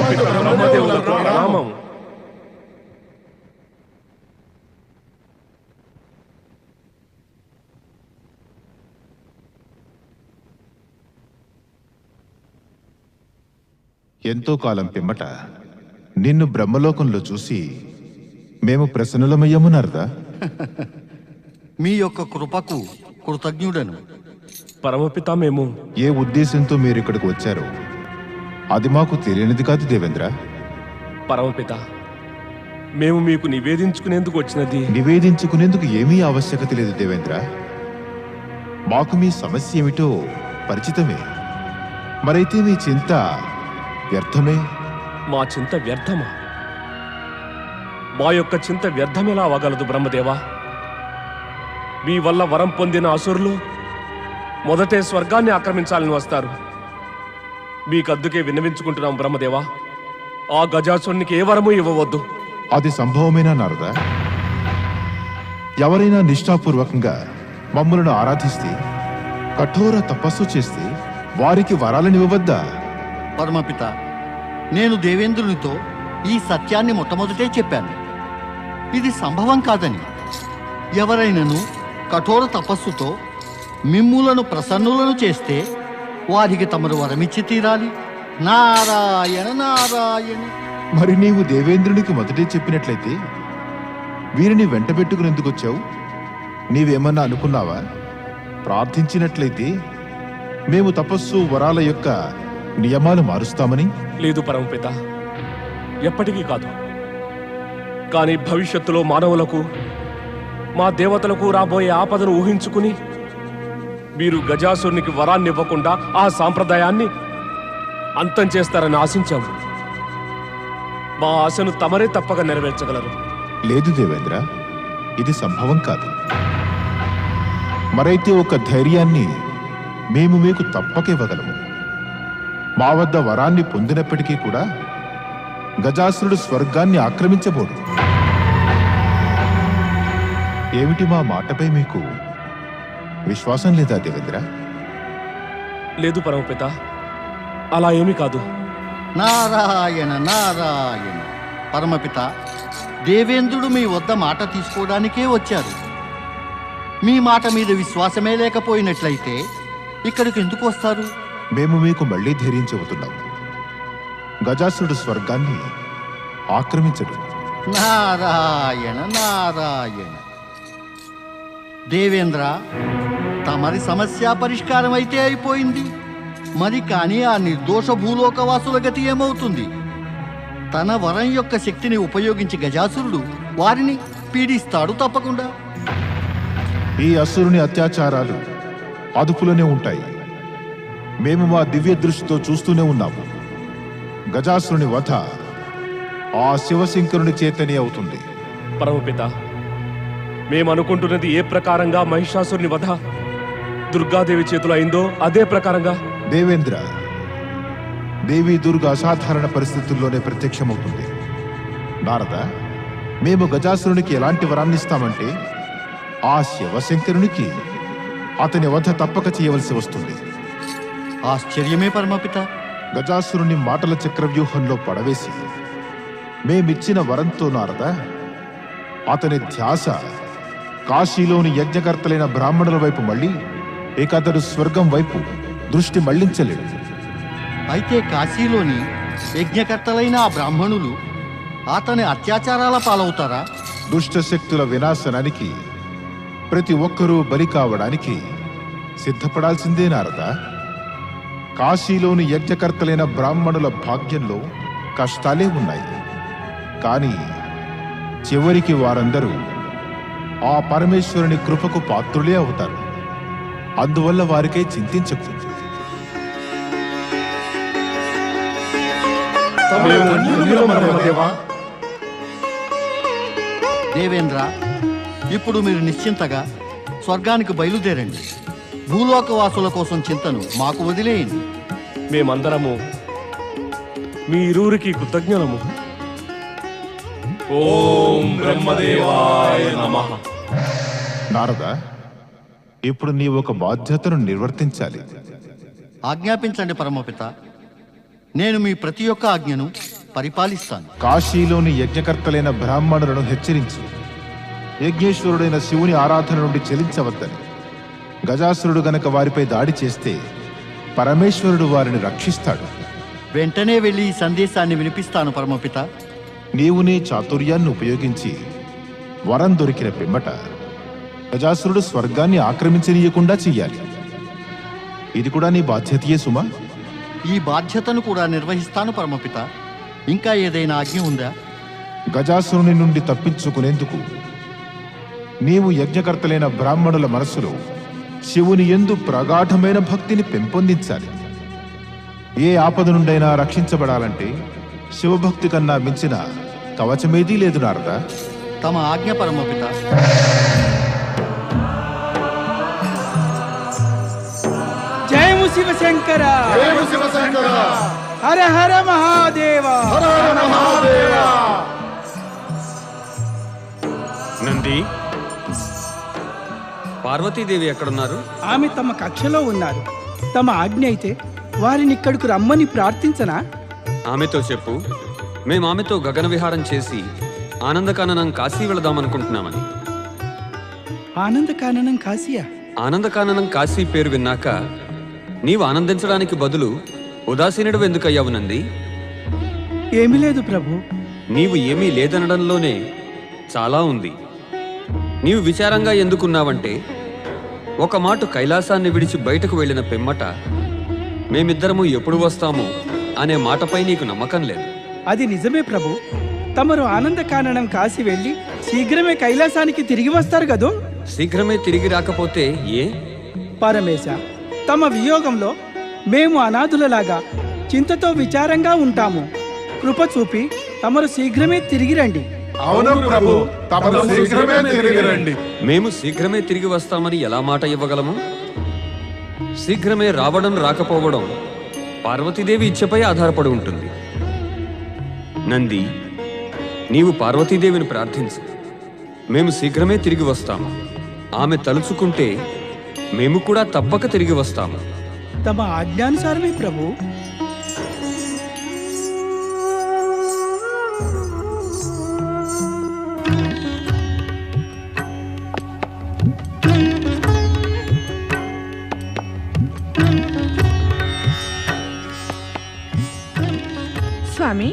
బ్రహ్మదేవులకు ప్రణామం. ఎంతో కాలం పిమ్మట నిన్ను బ్రహ్మలోకంలో చూసి మేము ప్రసన్నులమయ్యాము నారదా. మీ యొక్క కృపకు కృతజ్ఞుడను. పరమపిత, మేము ఏ ఉద్దేశంతో మీరు ఇక్కడికి వచ్చారో అది మాకు తెలియనిది కాదు దేవేంద్ర. పరమపిత, మేము మీకు నివేదించుకునేందుకు వచ్చినది. నివేదించుకునేందుకు ఏమీ ఆవశ్యకత లేదు దేవేంద్ర. మాకు మీ సమస్య ఏమిటో పరిచితమే. మరైతే మీ చింత వ్యర్థమే. మా చింత వ్యర్థమా? మా యొక్క చింత వ్యర్థమెలా అవ్వగలదు బ్రహ్మదేవా? మీ వల్ల వరం పొందిన అసురులు మొదటే స్వర్గాన్ని ఆక్రమించాలని వస్తారు. మీకద్దుకే విన్నవించుకుంటున్నాం బ్రహ్మదేవా, ఆ గజాసురునికి ఏ వరము ఇవ్వవద్దు. అది సంభవమేనా నారదా? ఎవరైనా నిష్ఠాపూర్వకంగా మమ్మలను ఆరాధిస్తే, కఠోర తపస్సు చేస్తే వారికి వరాలనివ్వవద్దా? పరమపిత, నేను దేవేంద్రునితో ఈ సత్యాన్ని మొట్టమొదటే చెప్పాను. ఇది సంభవం కాదని. ఎవరైనాను కఠోర తపస్సుతో మిమ్ములను ప్రసన్నులను చేస్తే వారికి తమరు వరమిచ్చి తీరాలి. నారాయణ నారాయణ. మరి నీవు దేవేంద్రునికి మొదటే చెప్పినట్లయితే వీరిని వెంటబెట్టుకుని ఎందుకు వచ్చావు? నీవేమన్నా అనుకున్నావా? ప్రార్థించినట్లయితే మేము తపస్సు వరాల యొక్క నియమాలు మారుస్తామని? లేదు పరమపిత, ఎప్పటికీ కాదు. కానీ భవిష్యత్తులో మానవులకు, మా దేవతలకు రాబోయే ఆపదను ఊహించుకుని మీరు గజాసురునికి వరాన్ని ఇవ్వకుండా ఆ సాంప్రదాయాన్ని అంతం చేస్తారని ఆశించాము. మా ఆశను తమరే తప్పక నెరవేర్చగలరు. లేదు దేవేంద్ర, ఇది సంభవం కాదు. మరైతే ఒక ధైర్యాన్ని మేము మీకు తప్పక ఇవ్వగలము. మా వద్ద వరాన్ని పొందినప్పటికీ కూడా గజాసురుడు స్వర్గాన్ని ఆక్రమించబోడు. ఏమిటి మా మాటపై మీకు విశ్వాసం లేదా దేవేంద్ర? లేదు పరమపిత, అలా ఏమీ కాదు. నారాయణ నారాయణ. పరమపిత, దేవేంద్రుడు మీ వద్ద మాట తీసుకోవడానికే వచ్చారు. మీ మాట మీద విశ్వాసమే లేకపోయినట్లయితే ఇక్కడికి ఎందుకు వస్తారు? మేము మీకు మళ్ళీ ధైర్యం చెబుతున్నాం. గజాసురుడు స్వర్గాన్ని ఆక్రమించడు. నారాయణ నారాయణ. దేవేంద్ర, తమరి సమస్య పరిష్కారం అయితే అయిపోయింది. మరి కానీ ఆ నిర్దోష భూలోకవాసుల గతి ఏమవుతుంది? తన వరం యొక్క శక్తిని ఉపయోగించి గజాసురుడు వారిని పీడిస్తాడు తప్పకుండా. ఈ అసురుని అత్యాచారాలు అదుపులోనే ఉంటాయి. మేము మా దివ్య దృష్టితో చూస్తూనే ఉన్నాము. గజాసురుని వధ ఆ శివశంకరుని చేతనే అవుతుంది. పరమపిత, మేమనుకుంటున్నది ఏ ప్రకారంగా మహిషాసురుని వధ దుర్గాదేవి చేతులు అయిందో అదే ప్రకారంగా దేవేంద్ర, దేవి దుర్గ అసాధారణ పరిస్థితుల్లోనే ప్రత్యక్షమవుతుంది. నారద, మేము గజాసురునికి ఎలాంటి వరాన్నిస్తామంటే ఆ శివశంకరునికి అతని వధ తప్పక చేయవలసి వస్తుంది. ఆశ్చర్యమే పరమపిత. గజాసురుని మాటల చక్రవ్యూహంలో పడవేసి మేమిచ్చిన వరంతో నారద, అతని ధ్యాస కాశీలోని యజ్ఞకర్తలైన బ్రాహ్మణుల వైపు మళ్ళీ ఇక అతడు స్వర్గం వైపు దృష్టి మళ్లించలేడు. అయితే కాశీలోని యజ్ఞకర్తలైన ఆ బ్రాహ్మణులు అతని అత్యాచారాల పాలవుతారా? దుష్ట శక్తుల వినాశనానికి ప్రతి ఒక్కరూ బలి కావడానికి సిద్ధపడాల్సిందే నారద. కాశీలోని యజ్ఞకర్తలైన బ్రాహ్మణుల భాగ్యంలో కష్టాలే ఉన్నాయి. కానీ చివరికి వారందరూ ఆ పరమేశ్వరుని కృపకు పాత్రులే అవుతారు. అందువల్ల వారికై చింతించకు. దేవేంద్ర, ఇప్పుడు మీరు నిశ్చింతగా స్వర్గానికి బయలుదేరండి. భూలోకవాసుల కోసం చింతను మాకు వదిలేయండి. మేమందరము మీ ఇరువురికి కృతజ్ఞులము. ఓం బ్రహ్మదేవాయ నమః. నారద, ఇప్పుడు నీ ఒక బాధ్యతను నిర్వర్తించాలి. ఆజ్ఞాపించండి పరమపిత. నేను మీ ప్రతి ఒక్క ఆజ్ఞను పరిపాలిస్తాను. కాశీలోని యజ్ఞకర్తలైన బ్రాహ్మణులను హెచ్చరించు, యజ్ఞేశ్వరుడైన శివుని ఆరాధన నుండి చెలించవద్దని. గజాసురుడు గనక వారిపై దాడి చేస్తే పరమేశ్వరుడు వారిని రక్షిస్తాడు. వెంటనే వెళ్ళి ఈ సందేశాన్ని వినిపిస్తాను పరమపిత. నీవు నీ చాతుర్యాన్ని ఉపయోగించి వరం దొరికిన పిమ్మట గజాసురుడు స్వర్గాన్ని ఆక్రమించనీయకుండా చెయ్యాలి. ఇది కూడా నీ బాధ్యతయే సుమా. ఈ బాధ్యతను కూడా నిర్వహిస్తాను పరమపిత. ఇంకా ఏదైనా ఆజ్ఞ ఉందా? గజాసురుని నుండి తప్పించుకునేందుకు నీవు యజ్ఞకర్తలైన బ్రాహ్మణుల మనస్సులో శివుని యందు ప్రగాఢమైన భక్తిని పెంపొందించాలి. ఏ ఆపద నుండైనా రక్షించబడాలంటే శివభక్తి కన్నా మించిన కవచమేదీ లేదు నారదా. తమ ఆజ్ఞ పరమపిత. జయము శివశంకర, హర హర మహాదేవ. నంది, పార్వతీదేవి ఎక్కడున్నారు? ఆమె తమ కక్షలో ఉన్నారు. తమ ఆజ్ఞ అయితే వారిని ఇక్కడికి రమ్మని ప్రార్థించనా? ఆమెతో చెప్పు, మేము ఆమెతో గగన విహారం చేసి ఆనందకాననం కాశీ వెళదామనుకుంటున్నామని. ఆనందకాననం కాశీయా? ఆనందకాననం కాశీ పేరు విన్నాక నీవు ఆనందించడానికి బదులు ఉదాసీనుడు ఎందుకయ్యావు నంది? ఏమీ లేదు ప్రభు. నీవు ఏమీ లేదనడంలోనే చాలా ఉంది. నీవు విచారంగా ఎందుకున్నావంటే, ఒక మాట కైలాసాన్ని విడిచి బయటకు వెళ్ళిన పిమ్మట మేమిద్దరము ఎప్పుడు వస్తాము అనే మాటపై నీకు నమ్మకం లేదు. అది నిజమే ప్రభు. తమరు ఆనందకాననం కాశీ వెళ్ళి శీఘ్రమే కైలాసానికి తిరిగి వస్తారు కదూ? శీఘ్రమే తిరిగి రాకపోతే ఏ? పరమేశ, తమ వియోగంలో మేము అనాథులలాగా చింతతో విచారంగా ఉంటాము. కృప చూపి తమరు శీఘ్రమే తిరిగి రండి. అవును ప్రభు, తమరు శీఘ్రమే తిరిగి రండి. మేము శీఘ్రమే తిరిగి వస్తామని ఎలా మాట ఇవ్వగలము? శీఘ్రమే రావడం రాకపోవడం పార్వతీదేవి ఇచ్చపై ఆధారపడి ఉంటుంది. నంది, నీవు పార్వతీదేవిని ప్రార్థించు. మేము శీఘ్రమే తిరిగి వస్తాము. ఆమె తలుచుకుంటే మేము కూడా తప్పక తిరిగి వస్తాము. తమ ఆజ్ఞానుసారమే ప్రభు. స్వామి,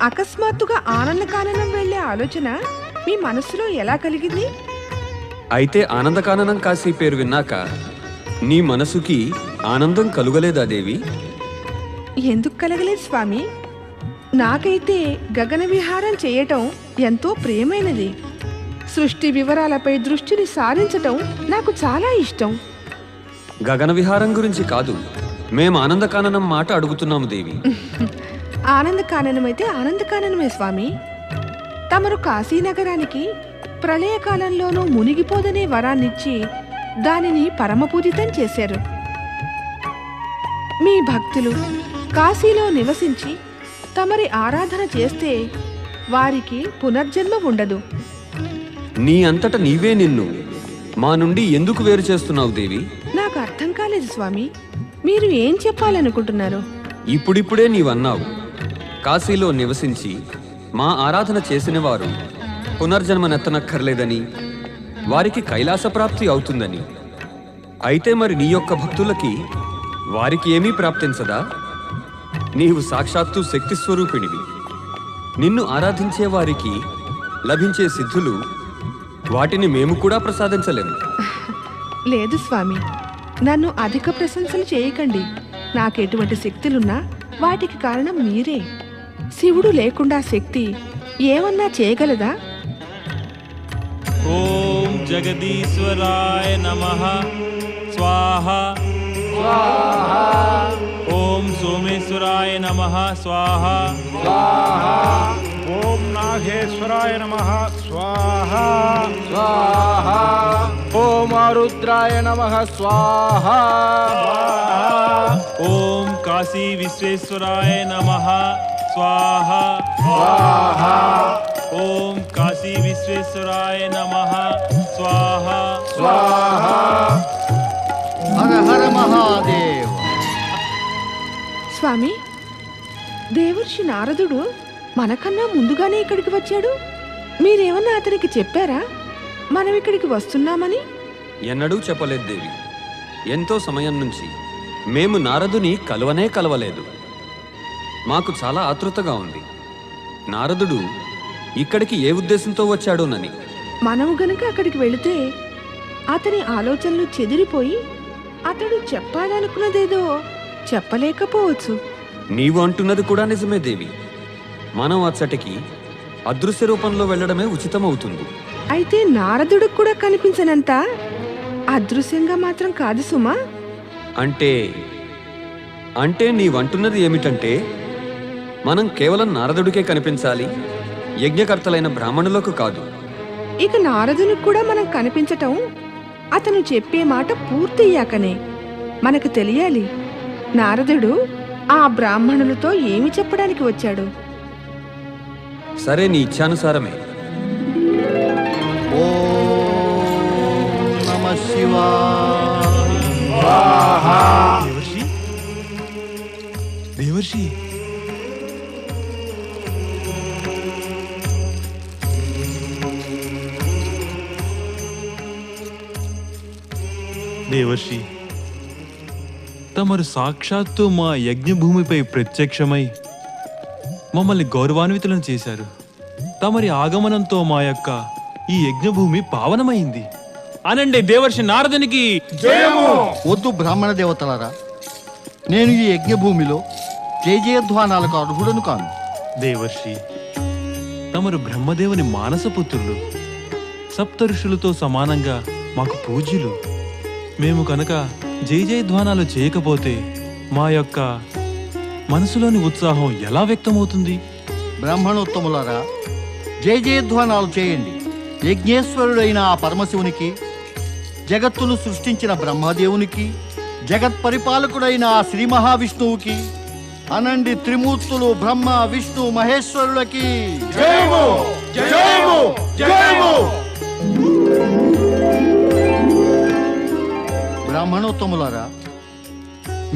అకస్మాత్తుగా ఆనందకాననం వెళ్ళే ఆలోచన మీ మనసులో ఎలా కలిగింది? అయితే ఆనందకాననం కాశీ పేరు విన్నాక నీ మనసుకి ఆనందం కలుగలేదా దేవి? ఎందుకు కలగలేదు స్వామి? నాకైతే గగన విహారం చేయటం ఎంతో ప్రియమైనది. సృష్టి వివరాలపై దృష్టిని సారించటం నాకు చాలా ఇష్టం. గగన విహారం గురించి కాదు, మేము ఆనందకాననం మాట అడుగుతున్నాము దేవి. ఆనందకాననమైతే ఆనందకాననమే స్వామి. తమరు కాశీనగరానికి ప్రళయకాలంలోనూ మునిగిపోదనే వరాన్నిచ్చి దానిని పరమపూజితం చేశారు. మీ భక్తులు కాశీలో నివసించి తమరి ఆరాధన చేస్తే వారికి పునర్జన్మ ఉండదు. నీ అంతట నీవే నిన్ను మా నుండి ఎందుకు వేరు చేస్తున్నావు దేవి? నాకు అర్థం కాలేదు స్వామి. మీరు ఏం చెప్పాలనుకుంటున్నారు? ఇప్పుడిప్పుడే నీవన్నావు, కాశీలో నివసించి మా ఆరాధన చేసిన వారు పునర్జన్మనెత్తనక్కర్లేదని, వారికి కైలాస ప్రాప్తి అవుతుందని. అయితే మరి నీ యొక్క భక్తులకి వారికి ఏమీ ప్రాప్తించదా? నీవు సాక్షాత్తు శక్తి స్వరూపిణివి. నిన్ను ఆరాధించే వారికి లభించే సిద్ధులు వాటిని మేము కూడా ప్రసాదించలేము. లేదు స్వామి, నన్ను అధిక ప్రశంసలు చేయకండి. నాకెటువంటి శక్తులున్నా వాటికి కారణం మీరే. శివుడు లేకుండా శక్తి ఏమన్నా చేయగలదా? ఓం జగదీశ్వరాయ నమః స్వాహా స్వాహా. ఓం సోమేశ్వరాయ నమః స్వాహా స్వాహా. ఓం నాగేశ్వరాయ నమః స్వాహా స్వాహా. ఓం ఆరుద్రాయ నమః స్వాహా స్వాహా. ఓం కాశీ విశ్వేశ్వరాయ నమః స్వాహా స్వాహా. ఓం కాశీ విశ్వేశ్వరాయ నమః స్వాహా స్వాహా. హర హర మహాదేవ్. స్వామి, దేవర్షి నారదుడు మనకన్నా ముందుగానే ఇక్కడికి వచ్చాడు. మీరేమన్నా అతనికి చెప్పారా మనం ఇక్కడికి వస్తున్నామని? ఎన్నడూ చెప్పలేదు దేవి. ఎంతో సమయం నుంచి మేము నారదుని కలవలేదు. మాకు చాలా ఆతృతగా ఉంది. నారదుడు ఇక్కడికి ఏ ఉద్దేశంతో వచ్చాడోనని. మనము గనుక అక్కడికి వెళితే అతని ఆలోచనలు చెదిరిపోయి అతడు చెప్పాలనుకున్నదేదో చెప్పలేకపోవచ్చు. నీవు అంటున్నది కూడా నిజమే దేవి. మనం అచ్చటికి అదృశ్య రూపంలో వెళ్ళడమే ఉచితమవుతుంది. అయితే నారదుడికి కూడా కనిపించనంత అదృశ్యంగా మాత్రం కాదు సుమా. అంటే నీవంటున్నది ఏమిటంటే మనం కేవలం నారదుడికే కనిపించాలి, యజ్ఞకర్తలైన బ్రాహ్మణులకు కాదు. ఇక నారదునికి కూడా మనం కనిపించటం అతను చెప్పే మాట పూర్తయ్యాకనే. మనకు తెలియాలి నారదుడు ఆ బ్రాహ్మణులతో ఏమి చెప్పడానికి వచ్చాడు. సరే, నీ ఇచ్ఛానుసారమే. ఓం నమః శివాయ. దేవర్షి దేవర్షి దేవర్షి, తమరు సాక్షాత్తు మా యజ్ఞభూమిపై ప్రత్యక్షమై మమ్మల్ని గౌరవాన్వితులను చేశారు. తమరి ఆగమనంతో మా యొక్క ఈ యజ్ఞభూమి పావనమైంది. అనండి దేవర్షి నారదునికి వద్దు బ్రాహ్మణ దేవతలారా, నేను ఈ యజ్ఞభూమిలో జయజయధ్వానాలకు అర్హుడను కాను. దేవర్షి, తమరు బ్రహ్మదేవుని మానసపుత్రులు, సప్త ఋషులతో సమానంగా మాకు పూజ్యులు. మేము కనుక జై జయధ్వానాలు చేయకపోతే మా యొక్క మనసులోని ఉత్సాహం ఎలా వ్యక్తమవుతుంది? బ్రాహ్మణోత్తములారా, జయజయధ్వానాలు చేయండి. యజ్ఞేశ్వరుడైన ఆ పరమశివునికి, జగత్తును సృష్టించిన బ్రహ్మదేవునికి, జగత్ పరిపాలకుడైన ఆ శ్రీ మహావిష్ణువుకి, అనండి త్రిమూర్తులు బ్రహ్మ విష్ణు మహేశ్వరులకి బ్రాహ్మణోత్తములారా,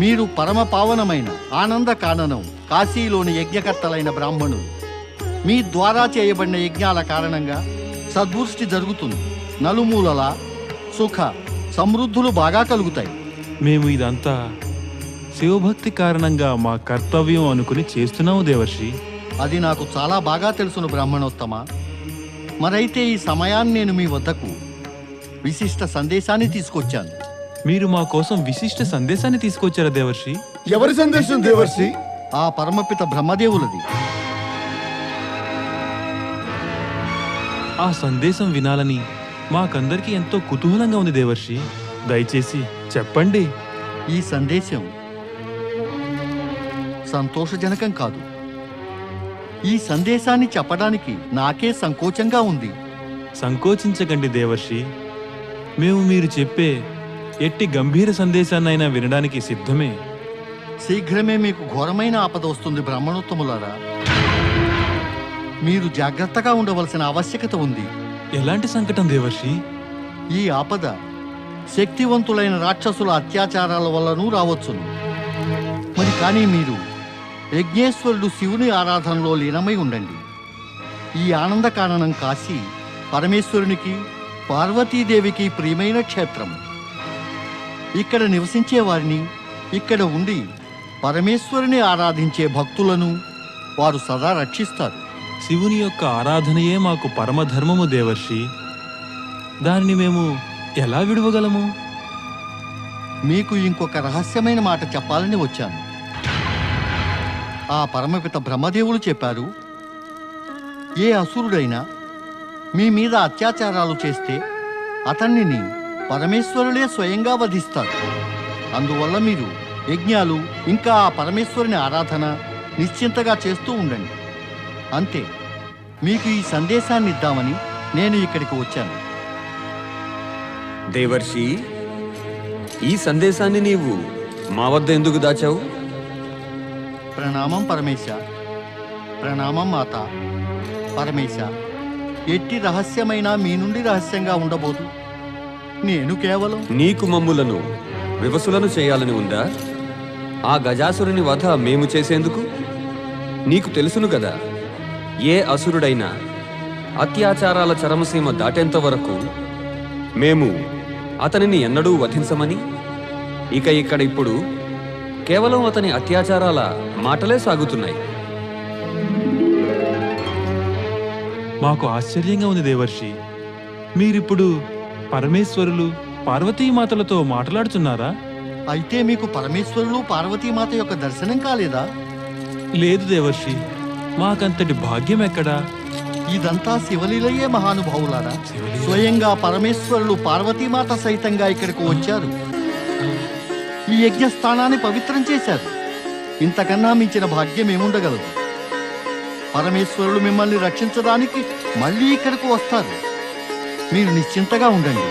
మీరు పరమ పావనమైన ఆనంద కాననం కాశీలోని యజ్ఞకర్తలైన బ్రాహ్మణులు. మీ ద్వారా చేయబడిన యజ్ఞాల కారణంగా సద్వృష్టి జరుగుతుంది. నలుమూలల సుఖ సమృద్ధులు బాగా కలుగుతాయి. మేము ఇదంతా శివభక్తి కారణంగా మా కర్తవ్యం అనుకుని చేస్తున్నాము దేవర్షి. అది నాకు చాలా బాగా తెలుసును బ్రాహ్మణోత్తమ. మరైతే ఈ సమయాన్ని నేను మీ వద్దకు విశిష్ట సందేశాన్ని తీసుకొచ్చాను. మీరు మా కోసం విశిష్ట సందేశాన్ని తీసుకొచ్చారా దేవర్షి? ఎవరి సందేశం దేవర్షి? ఆ పరమపిత బ్రహ్మదేవులది. ఆ సందేశం వినాలని మాకందరికీ ఎంతో కుతూహలంగా ఉంది దేవర్షి. దయచేసి చెప్పండి. ఈ సందేశం సంతోషజనకం కాదు. ఈ సందేశాన్ని చెప్పడానికి నాకే సంకోచంగా ఉంది. సంకోచించకండి దేవర్షి. మేము మీరు చెప్పే ఎట్టి గంభీర సందేశాన్నైనా వినడానికి సిద్ధమే. శీఘ్రమే మీకు ఘోరమైన ఆపద వస్తుంది బ్రాహ్మణోత్తములారా. మీరు జాగ్రత్తగా ఉండవలసిన ఆవశ్యకత ఉంది. ఎలాంటి సంకటం దేవర్షి? ఈ ఆపద శక్తివంతులైన రాక్షసుల అత్యాచారాల వల్లనూ రావచ్చును. మరి కానీ మీరు యజ్ఞేశ్వరుడు శివుని ఆరాధనలో లీనమై ఉండండి. ఈ ఆనంద కారణం కాశీ పరమేశ్వరునికి పార్వతీదేవికి ప్రియమైన క్షేత్రం. ఇక్కడ నివసించే వారిని, ఇక్కడ ఉండి పరమేశ్వరుని ఆరాధించే భక్తులను వారు సదా రక్షిస్తారు. శివుని యొక్క ఆరాధనయే మాకు పరమధర్మము దేవర్షి. దానిని మేము ఎలా విడవగలము? మీకు ఇంకొక రహస్యమైన మాట చెప్పాలని వచ్చాను. ఆ పరమపిత బ్రహ్మదేవులు చెప్పారు, ఏ అసురుడైనా మీ మీద అత్యాచారాలు చేస్తే అతన్ని పరమేశ్వరులే స్వయంగా వధిస్తారు. అందువల్ల మీరు యజ్ఞాలు ఇంకా ఆ పరమేశ్వరుని ఆరాధన నిశ్చింతగా చేస్తూ ఉండండి. అంతే. మీకు ఈ సందేశాన్ని ఇద్దామని నేను ఇక్కడికి వచ్చాను. దేవర్షి, ఈ సందేశాన్ని నీవు మా వద్ద ఎందుకు దాచావు? ప్రణామం పరమేశ. ప్రణామం మాత. పరమేశ, ఎట్టి రహస్యమైన మీ నుండి రహస్యంగా ఉండబోదు. నేను కేవలం నీకు మమ్ములను వివసులను చేయాలని ఉందా? ఆ గజాసురుని వధ మేము చేసేందుకు? నీకు తెలుసును గదా, ఏ అసురుడైనా అత్యాచారాల చరమసీమ దాటేంత వరకు మేము అతనిని ఎన్నడూ వధించమని. ఇక ఇక్కడ ఇప్పుడు కేవలం అతని అత్యాచారాల మాటలే సాగుతున్నాయి. మాకు ఆశ్చర్యంగా ఉంది దేవర్షి. మీరిప్పుడు పరమేశ్వరులు పార్వతీమాతలతో మాట్లాడుతున్నారా? అయితే మీకు పరమేశ్వరులు పార్వతీమాత యొక్క దర్శనం కాలేదా? లేదు దేవర్షి, మాకంతటి భాగ్యం ఎక్కడా? ఇదంతా శివలీలయే మహానుభావులారా. స్వయంగా పరమేశ్వరులు పార్వతీమాత సైతంగా ఇక్కడికి వచ్చారు. ఈ యజ్ఞస్థానాన్ని పవిత్రం చేశారు. ఇంతకన్నా మించిన భాగ్యం ఏముండగలదు? పరమేశ్వరులు మిమ్మల్ని రక్షించడానికి మళ్ళీ ఇక్కడికి వస్తారు. మీరు నిశ్చింతగా ఉండండి.